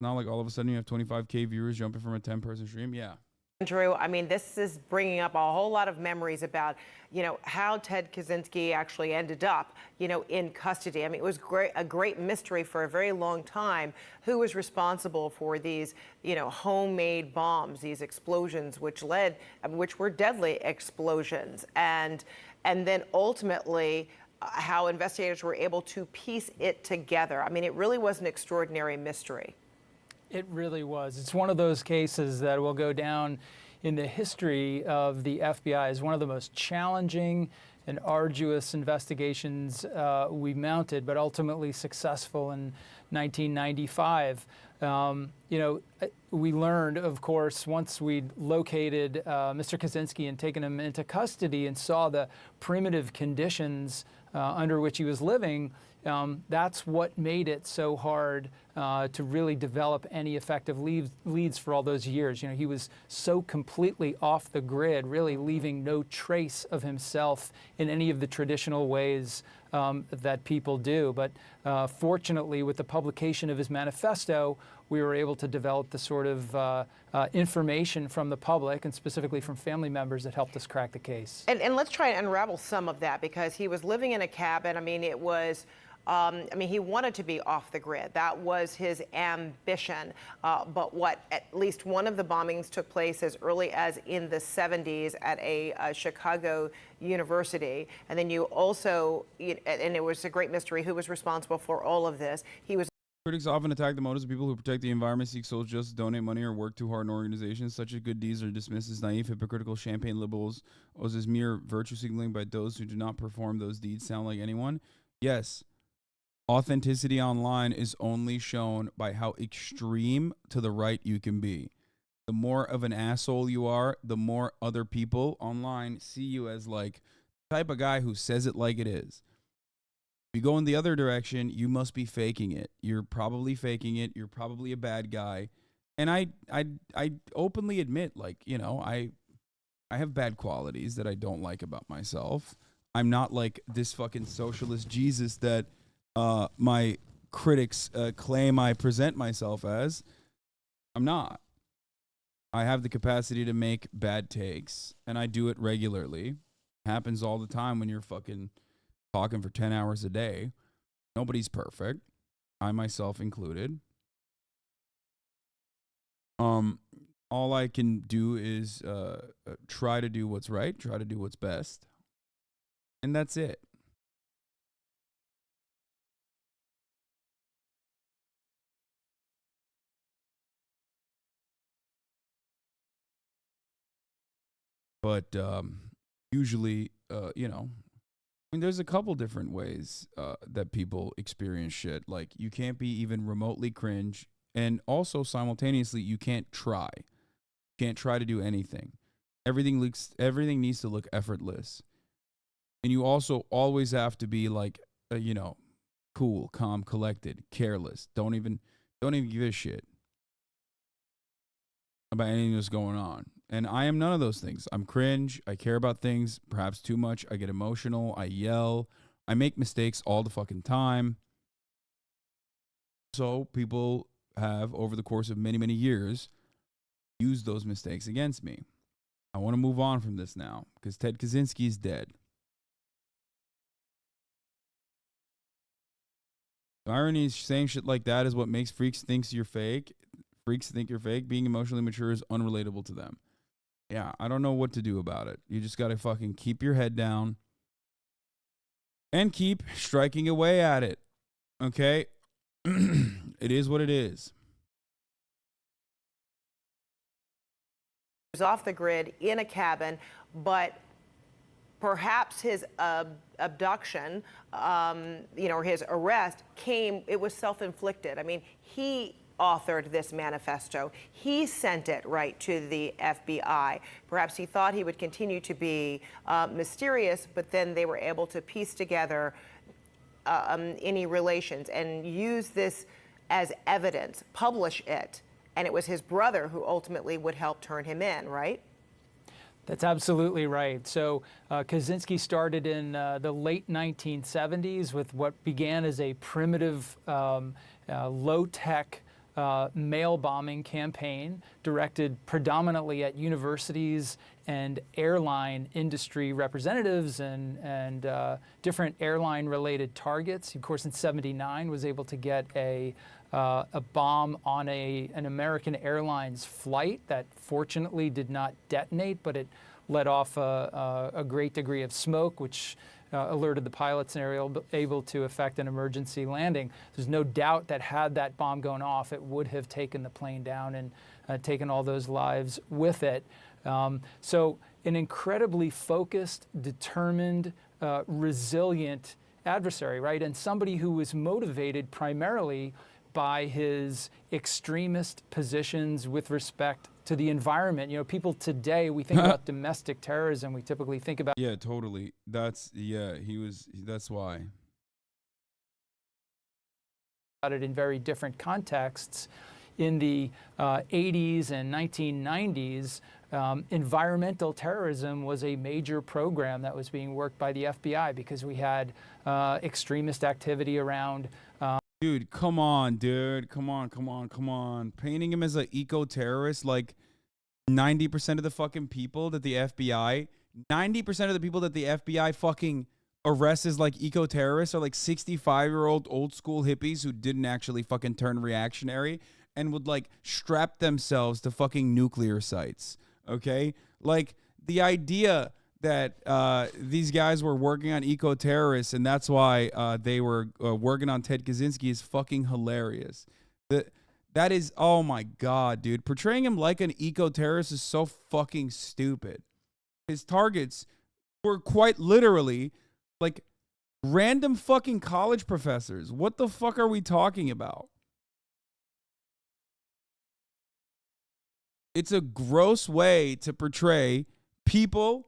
Not like all of a sudden you have 25K viewers jumping from a 10-person stream. Yeah. Drew, I mean, this is bringing up a whole lot of memories about, how Ted Kaczynski actually ended up, in custody. I mean, it was a great mystery for a very long time who was responsible for these, homemade bombs, these explosions, which were deadly explosions. And then ultimately, how investigators were able to piece it together. I mean, it really was an extraordinary mystery. It really was. It's one of those cases that will go down in the history of the FBI as one of the most challenging and arduous investigations we mounted, but ultimately successful in 1995. We learned, of course, once we'd located Mr. Kaczynski and taken him into custody and saw the primitive conditions under which he was living, that's what made it so hard to really develop any effective leads for all those years. He was so completely off the grid, really leaving no trace of himself in any of the traditional ways that people do. But fortunately, with the publication of his manifesto, we were able to develop the sort of information from the public and specifically from family members that helped us crack the case. And let's try and unravel some of that, because he was living in a cabin. I mean, it was, he wanted to be off the grid. That was his ambition. But at least one of the bombings took place as early as in the 70s at a Chicago university. And then you also, and it was a great mystery who was responsible for all of this. Critics often attack the motives of people who protect the environment, seek social justice, donate money, or work too hard in organizations. Such as good deeds are dismissed as naive, hypocritical, champagne liberals, or as mere virtue signaling by those who do not perform those deeds sound like anyone. Yes, authenticity online is only shown by how extreme to the right you can be. The more of an asshole you are, the more other people online see you as like the type of guy who says it like it is. If you go in the other direction, you must be faking it. You're probably faking it. You're probably a bad guy. And I openly admit, like, I have bad qualities that I don't like about myself. I'm not like this fucking socialist Jesus that my critics claim I present myself as. I'm not. I have the capacity to make bad takes, and I do it regularly. Happens all the time when you're fucking talking for 10 hours a day. Nobody's perfect, I myself included. All I can do is try to do what's right, try to do what's best, and that's it. But usually, there's a couple different ways that people experience shit. Like, you can't be even remotely cringe, and also simultaneously, you can't try. You can't try to do anything. Everything needs to look effortless, and you also always have to be like, cool, calm, collected, careless. Don't even give a shit about anything that's going on. And I am none of those things. I'm cringe. I care about things perhaps too much. I get emotional. I yell. I make mistakes all the fucking time. So people have, over the course of many, many years, used those mistakes against me. I want to move on from this now because Ted Kaczynski is dead. The irony is saying shit like that is what makes freaks think you're fake. Freaks think you're fake. Being emotionally mature is unrelatable to them. Yeah, I don't know what to do about it. You just got to fucking keep your head down and keep striking away at it. Okay? It is what it is. He was off the grid in a cabin, but perhaps his abduction, or his arrest it was self-inflicted. I mean, he authored this manifesto. He sent it right to the FBI. Perhaps he thought he would continue to be mysterious, but then they were able to piece together any relations and use this as evidence, publish it. And it was his brother who ultimately would help turn him in, right? That's absolutely right. So Kaczynski started in the late 1970s with what began as a primitive, low-tech mail bombing campaign directed predominantly at universities and airline industry representatives and different airline-related targets. Of course, in '79, was able to get a bomb on an American Airlines flight that fortunately did not detonate, but it let off a great degree of smoke, which alerted the pilots and were able to effect an emergency landing. There's no doubt that had that bomb gone off, it would have taken the plane down and taken all those lives with it. So an incredibly focused, determined, resilient adversary, right? And somebody who was motivated primarily by his extremist positions with respect to the environment. You know, people today, we think about domestic terrorism, we typically think about... Yeah, totally. That's why. ...about it in very different contexts. In the 80s and 1990s, environmental terrorism was a major program that was being worked by the FBI because we had extremist activity around... Dude, come on, dude. Come on. Painting him as an eco-terrorist, like 90% of the fucking people that the FBI, 90% of the people that the FBI fucking arrests as like eco-terrorists are like 65-year-old old school hippies who didn't actually fucking turn reactionary and would like strap themselves to fucking nuclear sites. Okay? Like the idea that these guys were working on eco-terrorists and that's why they were working on Ted Kaczynski is fucking hilarious. That is, oh my God, dude. Portraying him like an eco-terrorist is so fucking stupid. His targets were quite literally like random fucking college professors. What the fuck are we talking about? It's a gross way to portray people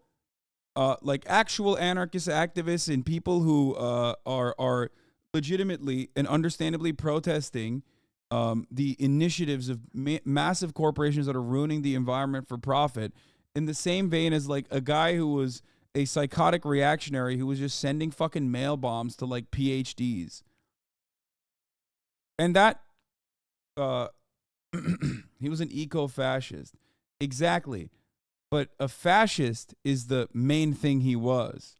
like actual anarchist activists and people who are legitimately and understandably protesting the initiatives of massive corporations that are ruining the environment for profit, in the same vein as like a guy who was a psychotic reactionary who was just sending fucking mail bombs to like PhDs. And that he was an eco-fascist. Exactly. But a fascist is the main thing he was.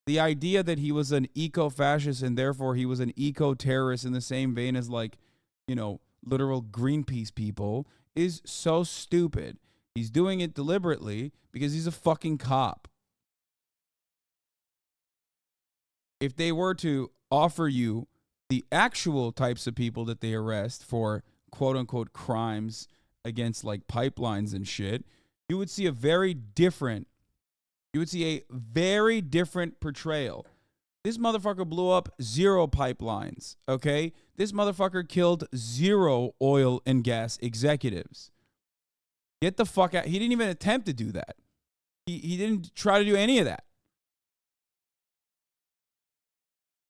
The idea that he was an eco-fascist and therefore he was an eco-terrorist in the same vein as like, you know, literal Greenpeace people is so stupid. He's doing it deliberately because he's a fucking cop. If they were to offer you the actual types of people that they arrest for quote unquote crimes against like pipelines and shit, you would see a very different portrayal. This motherfucker blew up 0 pipelines, okay? This motherfucker killed 0 oil and gas executives. Get the fuck out. He didn't even attempt to do that. He didn't try to do any of that.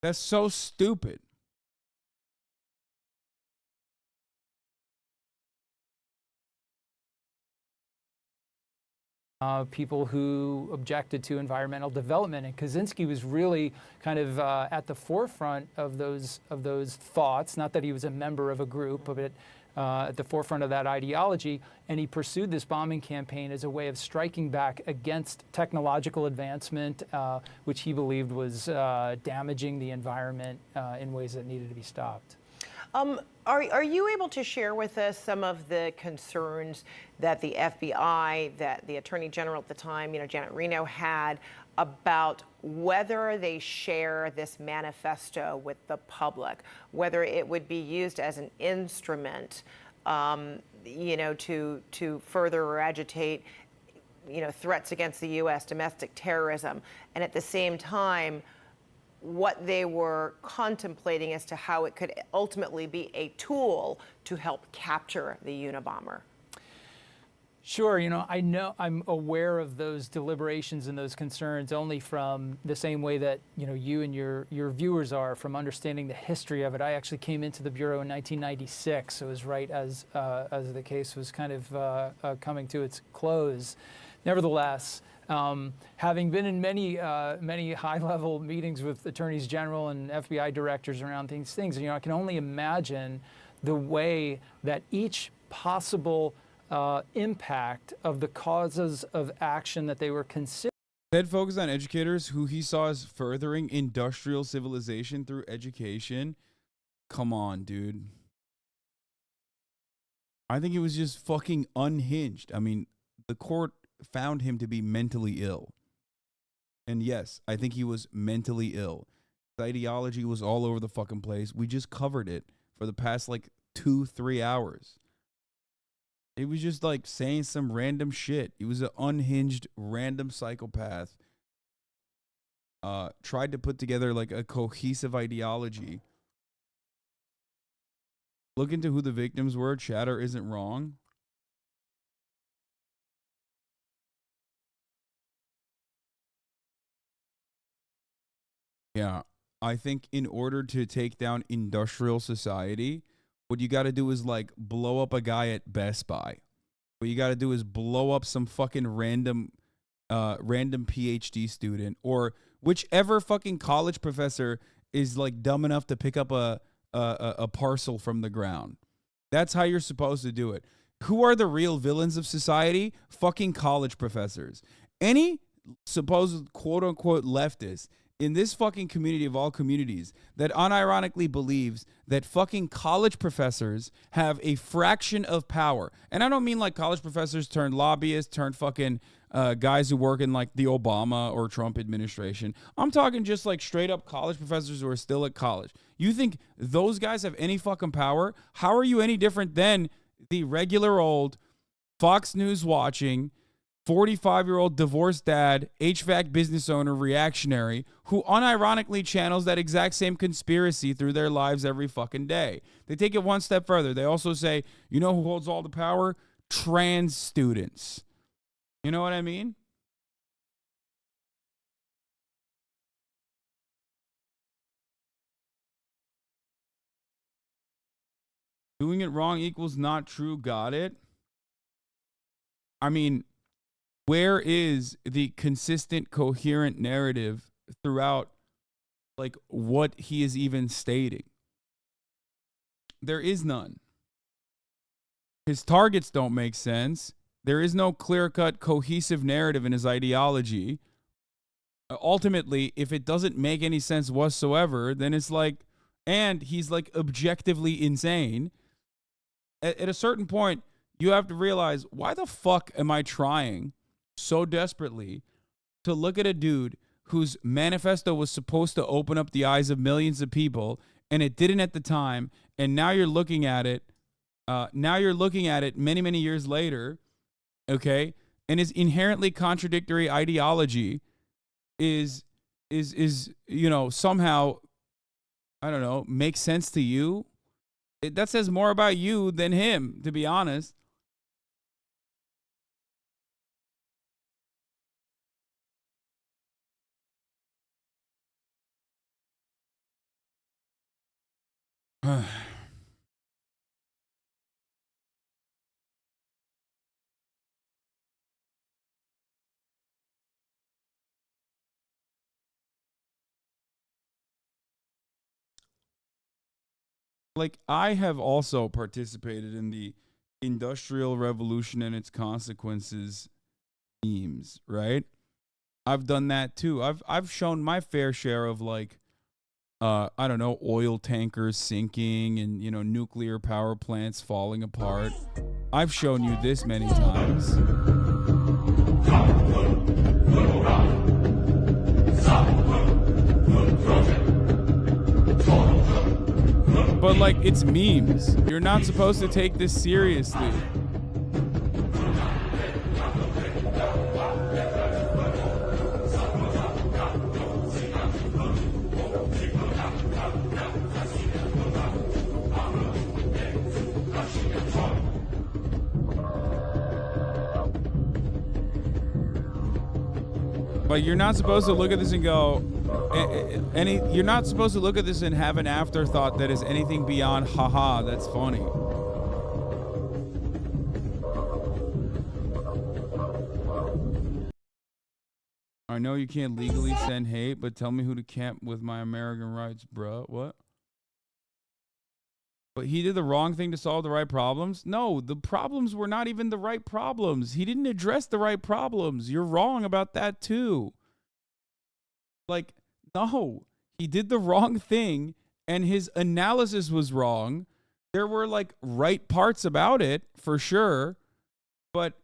That's so stupid. People who objected to environmental development, and Kaczynski was really kind of at the forefront of those thoughts. Not that he was a member of a group, but at the forefront of that ideology, and he pursued this bombing campaign as a way of striking back against technological advancement, which he believed was damaging the environment in ways that needed to be stopped. Are you able to share with us some of the concerns that the FBI, that the Attorney General at the time, Janet Reno, had about whether they share this manifesto with the public, whether it would be used as an instrument, to further or agitate, threats against the U.S., domestic terrorism, and at the same time, what they were contemplating as to how it could ultimately be a tool to help capture the Unabomber? Sure, I'm aware of those deliberations and those concerns only from the same way that, you and your viewers are, from understanding the history of it. I actually came into the Bureau in 1996, so it was right as the case was kind of coming to its close. Nevertheless, having been in many high-level meetings with attorneys general and FBI directors around these things, I can only imagine the way that each possible impact of the causes of action that they were considering. Ted focused on educators who he saw as furthering industrial civilization through education. Come on, dude. I think it was just fucking unhinged. I mean, the court found him to be mentally ill. And yes, I think he was mentally ill. The ideology was all over the fucking place. We just covered it for the past like 2-3 hours. It was just like saying some random shit. He was an unhinged, random psychopath. Tried to put together like a cohesive ideology. Look into who the victims were. Chatter isn't wrong. Yeah, I think in order to take down industrial society, what you got to do is like blow up a guy at Best Buy. What you got to do is blow up some fucking random PhD student or whichever fucking college professor is like dumb enough to pick up a parcel from the ground. That's how you're supposed to do it. Who are the real villains of society? Fucking college professors. Any supposed quote unquote leftist in this fucking community of all communities that unironically believes that fucking college professors have a fraction of power. And I don't mean like college professors turned lobbyists, turned fucking guys who work in like the Obama or Trump administration. I'm talking just like straight up college professors who are still at college. You think those guys have any fucking power? How are you any different than the regular old Fox News watching 45-year-old divorced dad, HVAC business owner, reactionary, who unironically channels that exact same conspiracy through their lives every fucking day? They take it one step further. They also say, you know who holds all the power? Trans students. You know what I mean? Doing it wrong equals not true. Got it? I mean, where is the consistent, coherent narrative throughout, like, what he is even stating? There is none. His targets don't make sense. There is no clear-cut, cohesive narrative in his ideology. Ultimately, if it doesn't make any sense whatsoever, then it's like, and he's like objectively insane. At a certain point, you have to realize, why the fuck am I trying so desperately to look at a dude whose manifesto was supposed to open up the eyes of millions of people, and it didn't at the time, and now you're looking at it many, many years later, okay, and his inherently contradictory ideology is you know, somehow, I don't know, makes sense to you. That says more about you than him, to be honest. Like, I have also participated in the Industrial Revolution and its consequences memes, right? I've done that too. I've shown my fair share of like I don't know, oil tankers sinking and, you know, nuclear power plants falling apart. I've shown you this many times. But like, it's memes. You're not supposed to take this seriously. But you're not supposed to look at this and go, you're not supposed to look at this and have an afterthought that is anything beyond, haha, that's funny. I know you can't legally send hate, but tell me who to camp with my American rights, bruh. What? But he did the wrong thing to solve the right problems? No, the problems were not even the right problems. He didn't address the right problems. You're wrong about that too. Like, no, he did the wrong thing and his analysis was wrong. There were like right parts about it for sure. But,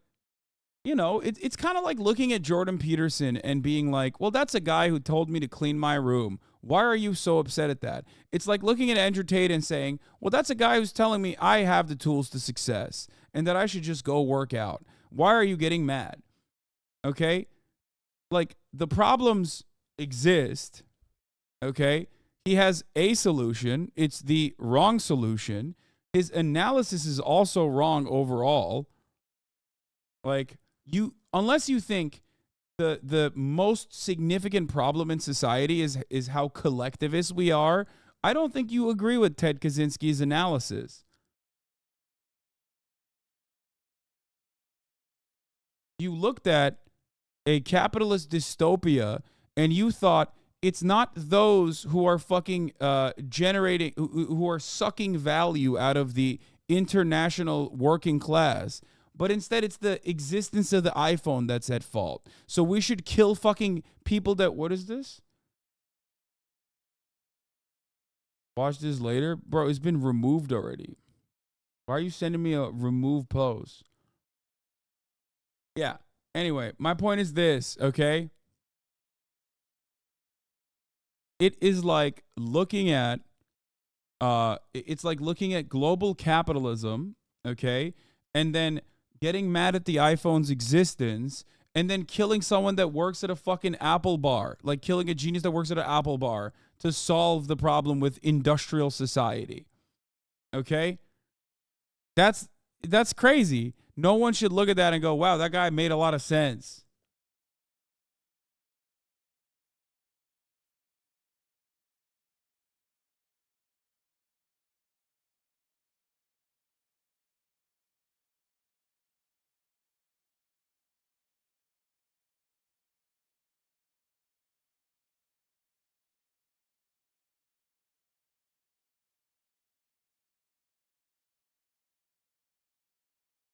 you know, it's kind of like looking at Jordan Peterson and being like, well, that's a guy who told me to clean my room. Why are you so upset at that? It's like looking at Andrew Tate and saying, well, that's a guy who's telling me I have the tools to success and that I should just go work out. Why are you getting mad? Okay? Like, the problems exist. Okay? He has a solution. It's the wrong solution. His analysis is also wrong overall. Like, unless you think the most significant problem in society is how collectivist we are, I don't think you agree with Ted Kaczynski's analysis. You looked at a capitalist dystopia and you thought it's not those who are fucking generating, who are sucking value out of the international working class, but instead it's the existence of the iPhone that's at fault. So we should kill fucking people that, what is this? Watch this later. Bro, it's been removed already. Why are you sending me a remove post? Yeah. Anyway, my point is this, okay? It is like looking at, it's like looking at global capitalism, okay? And then getting mad at the iPhone's existence and then killing someone that works at a fucking Apple bar, like killing a genius that works at an Apple bar to solve the problem with industrial society. Okay? That's crazy. No one should look at that and go, wow, that guy made a lot of sense.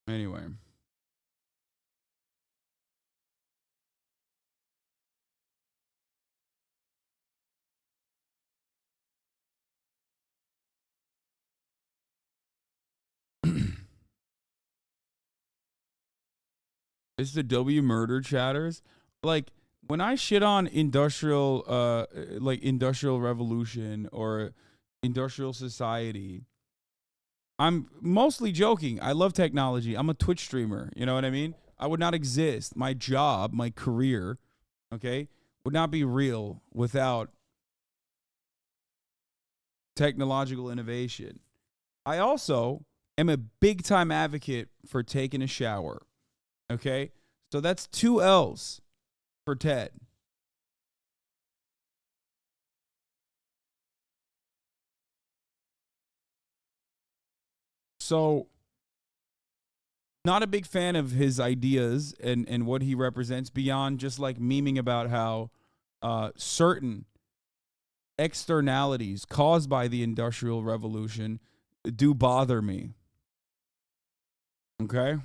Anyway. It's the W murder chatters. Like, when I shit on industrial revolution or industrial society, I'm mostly joking. I love technology. I'm a Twitch streamer. You know what I mean? I would not exist. My job, my career, okay, would not be real without technological innovation. I also am a big time advocate for taking a shower. Okay? So that's 2 L's for Ted. So, not a big fan of his ideas and what he represents beyond just like memeing about how certain externalities caused by the Industrial Revolution do bother me. Okay?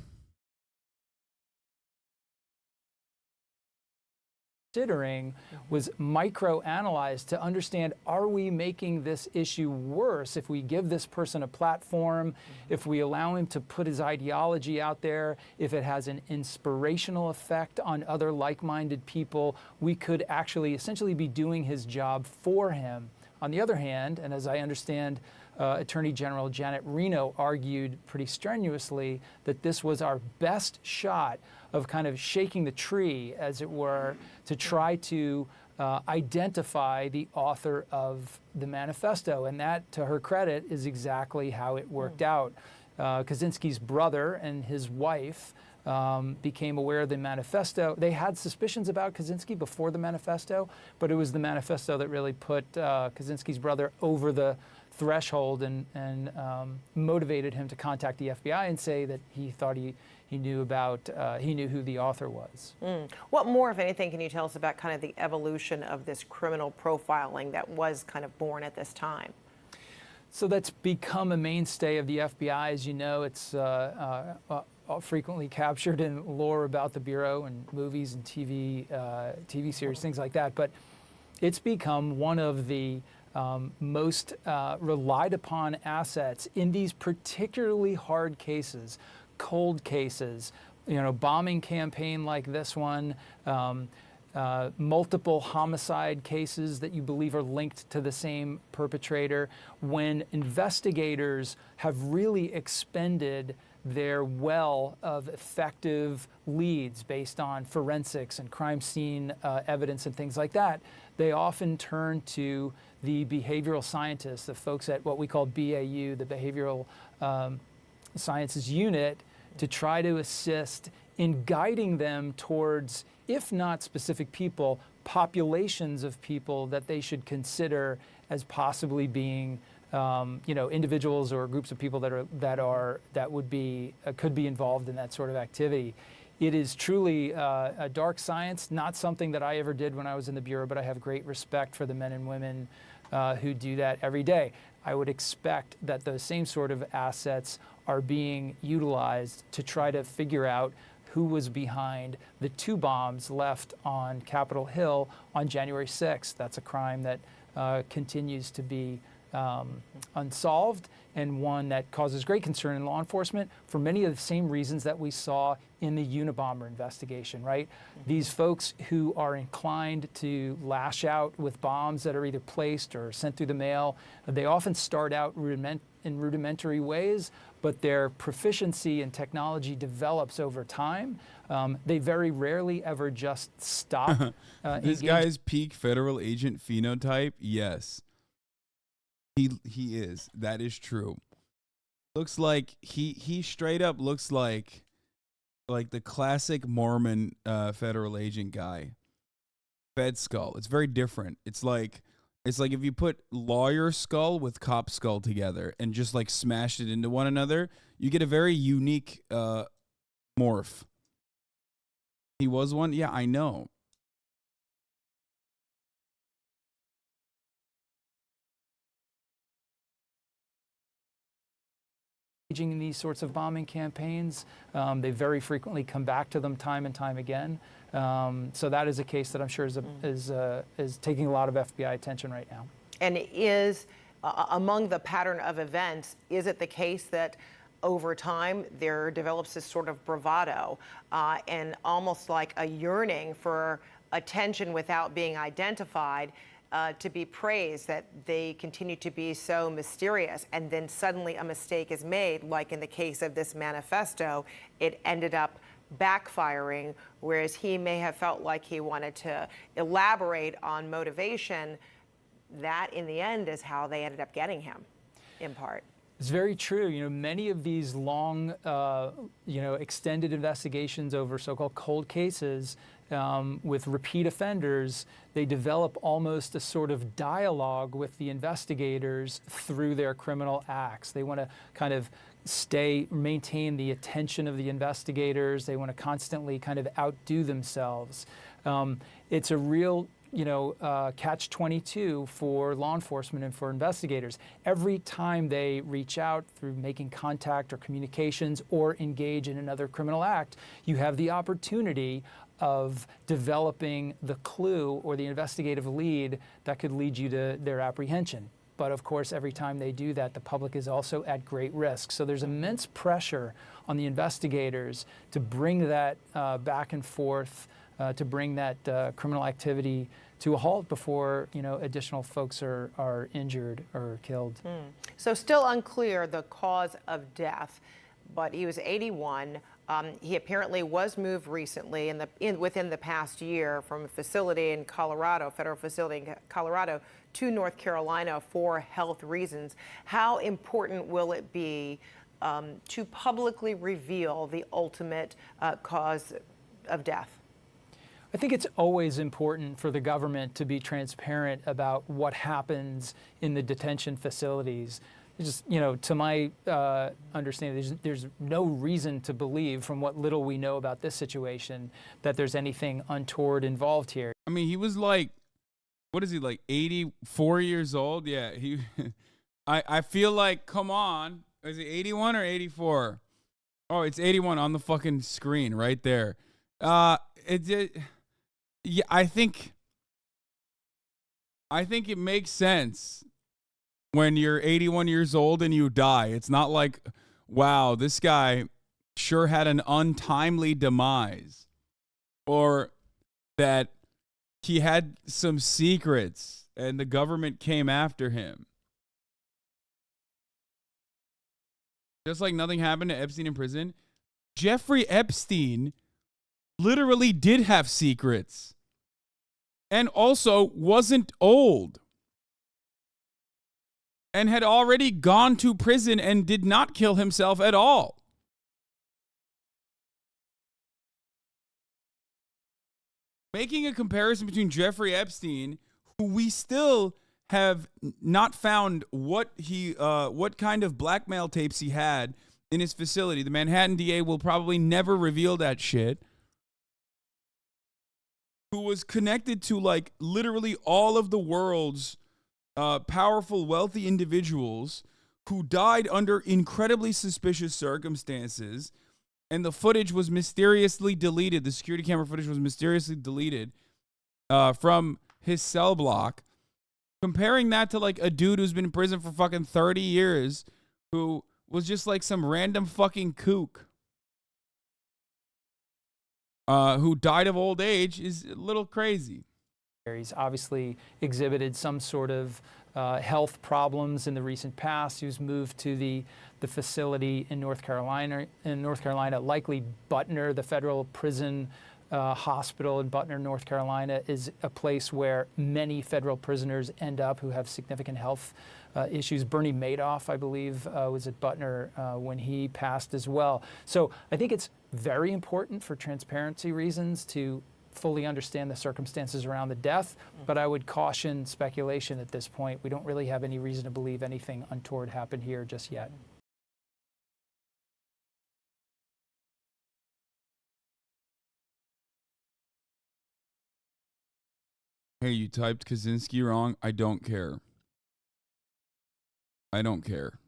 Considering was micro-analyzed to understand, are we making this issue worse if we give this person a platform, if we allow him to put his ideology out there, if it has an inspirational effect on other like-minded people, we could actually essentially be doing his job for him. On the other hand, and as I understand, Attorney General Janet Reno argued pretty strenuously that this was our best shot of kind of shaking the tree, as it were, to try to identify the author of the manifesto. And that, to her credit, is exactly how it worked out. Kaczynski's brother and his wife became aware of the manifesto. They had suspicions about Kaczynski before the manifesto, but it was the manifesto that really put Kaczynski's brother over the threshold and motivated him to contact the FBI and say that he thought he knew who the author was. What more, if anything, can you tell us about kind of the evolution of this criminal profiling that was kind of born at this time? So that's become a mainstay of the FBI. As you know, it's frequently captured in lore about the Bureau and movies and TV series, things like that. But it's become one of the most relied upon assets in these particularly hard cases, cold cases, bombing campaign like this one, multiple homicide cases that you believe are linked to the same perpetrator, when investigators have really expended their well of effective leads based on forensics and crime scene evidence and things like that, they often turn to the behavioral scientists, the folks at what we call BAU, the Behavioral Sciences Unit, to try to assist in guiding them towards, if not specific people, populations of people that they should consider as possibly being, individuals or groups of people that would be could be involved in that sort of activity. It is truly a dark science, not something that I ever did when I was in the Bureau, but I have great respect for the men and women who do that every day. I would expect that those same sort of assets are being utilized to try to figure out who was behind the 2 bombs left on Capitol Hill on January 6th. That's a crime that continues to be unsolved, and one that causes great concern in law enforcement for many of the same reasons that we saw in the UNABOMBER investigation, right? These folks who are inclined to lash out with bombs that are either placed or sent through the mail, they often start out in rudimentary ways, but their proficiency in technology develops over time. They very rarely ever just stop. This guy's peak federal agent phenotype, yes. He is. That is true. Looks like he straight up looks like the classic Mormon federal agent guy. Fed skull. It's very different. It's like if you put lawyer skull with cop skull together and just like smashed it into one another, you get a very unique morph. He was one? Yeah, I know. In these sorts of bombing campaigns, they very frequently come back to them time and time again. So that is a case that I'm sure is taking a lot of FBI attention right now. And is among the pattern of events, is it the case that over time there develops this sort of bravado and almost like a yearning for attention without being identified, to be praised, that they continue to be so mysterious, and then suddenly a mistake is made, like in the case of this manifesto, it ended up backfiring, whereas he may have felt like he wanted to elaborate on motivation. That, in the end, is how they ended up getting him, in part. It's very true. Many of these long, extended investigations over so-called cold cases with repeat offenders, they develop almost a sort of dialogue with the investigators through their criminal acts. They want to kind of maintain the attention of the investigators. They want to constantly kind of outdo themselves. It's a real catch-22 for law enforcement and for investigators. Every time they reach out through making contact or communications or engage in another criminal act, you have the opportunity of developing the clue or the investigative lead that could lead you to their apprehension. But of course, every time they do that, the public is also at great risk. So there's immense pressure on the investigators to bring that back and forth, to bring that criminal activity to a halt before additional folks are injured or killed. So still unclear the cause of death, but he was 81. He apparently was moved recently within the past year from a facility in Colorado, federal facility in Colorado, to North Carolina for health reasons. How important will it be to publicly reveal the ultimate cause of death? I think it's always important for the government to be transparent about what happens in the detention facilities. Just, to my understanding, there's no reason to believe, from what little we know about this situation, that there's anything untoward involved here. I mean, he was like, what is he, like 84 years old? Yeah, I feel like, come on. Is it 81 or 84? Oh, it's 81 on the fucking screen right there. Yeah, I think it makes sense when you're 81 years old and you die. It's not like, wow, this guy sure had an untimely demise, or that he had some secrets and the government came after him. Just like nothing happened to Epstein in prison, Jeffrey Epstein literally did have secrets and also wasn't old and had already gone to prison and did not kill himself at all. Making a comparison between Jeffrey Epstein, who we still have not found what kind of blackmail tapes he had in his facility. The Manhattan DA will probably never reveal that shit. Who was connected to like literally all of the world's powerful, wealthy individuals who died under incredibly suspicious circumstances, and the footage was mysteriously deleted. The security camera footage was mysteriously deleted from his cell block. Comparing that to like a dude who's been in prison for fucking 30 years who was just like some random fucking kook who died of old age is a little crazy. He's obviously exhibited some sort of health problems in the recent past. He was moved to the facility in North Carolina, likely Butner, the federal prison hospital in Butner, North Carolina, is a place where many federal prisoners end up who have significant health issues. Bernie Madoff, I believe, was at Butner when he passed as well. So I think it's very important for transparency reasons to fully understand the circumstances around the death, but I would caution speculation at this point. We don't really have any reason to believe anything untoward happened here just yet. Hey, you typed Kaczynski wrong. I don't care. I don't care.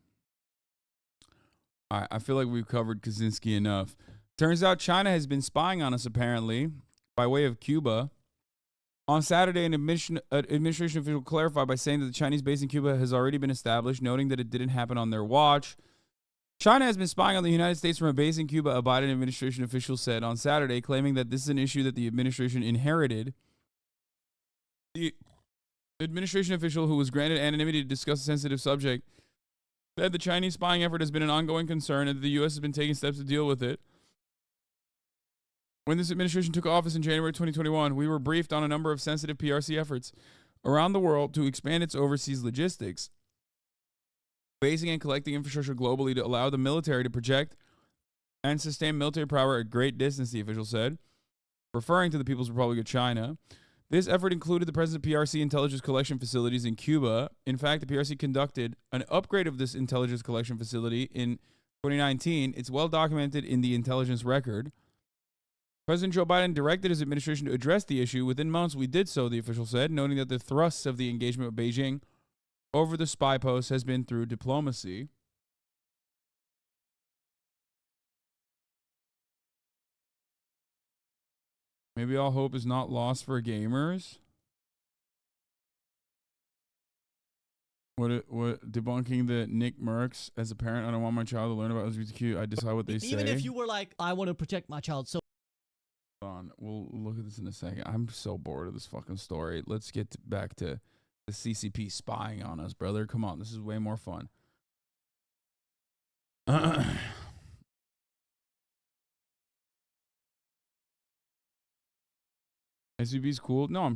I feel like we've covered Kaczynski enough. Turns out China has been spying on us, apparently, by way of Cuba. On Saturday, an administration official clarified by saying that the Chinese base in Cuba has already been established, noting that it didn't happen on their watch. China has been spying on the United States from a base in Cuba, a Biden administration official said on Saturday, claiming that this is an issue that the administration inherited. The administration official, who was granted anonymity to discuss a sensitive subject, said the Chinese spying effort has been an ongoing concern and that the U.S. has been taking steps to deal with it. When this administration took office in January 2021, we were briefed on a number of sensitive PRC efforts around the world to expand its overseas logistics, basing and collecting infrastructure globally to allow the military to project and sustain military power at great distance, the official said, referring to the People's Republic of China. This effort included the presence of PRC intelligence collection facilities in Cuba. In fact, the PRC conducted an upgrade of this intelligence collection facility in 2019. It's well documented in the intelligence record. President Joe Biden directed his administration to address the issue. Within months, we did so, the official said, noting that the thrust of the engagement with Beijing over the spy post has been through diplomacy. Maybe all hope is not lost for gamers. What debunking the Nick Merckx as a parent? I don't want my child to learn about LGBTQ. I decide what they say. Even if you were like, I want to protect my child, so. Hold on, we'll look at this in a second. I'm so bored of this fucking story. Let's get back to the CCP spying on us, brother. Come on, this is way more fun. SVB's cool. No, I'm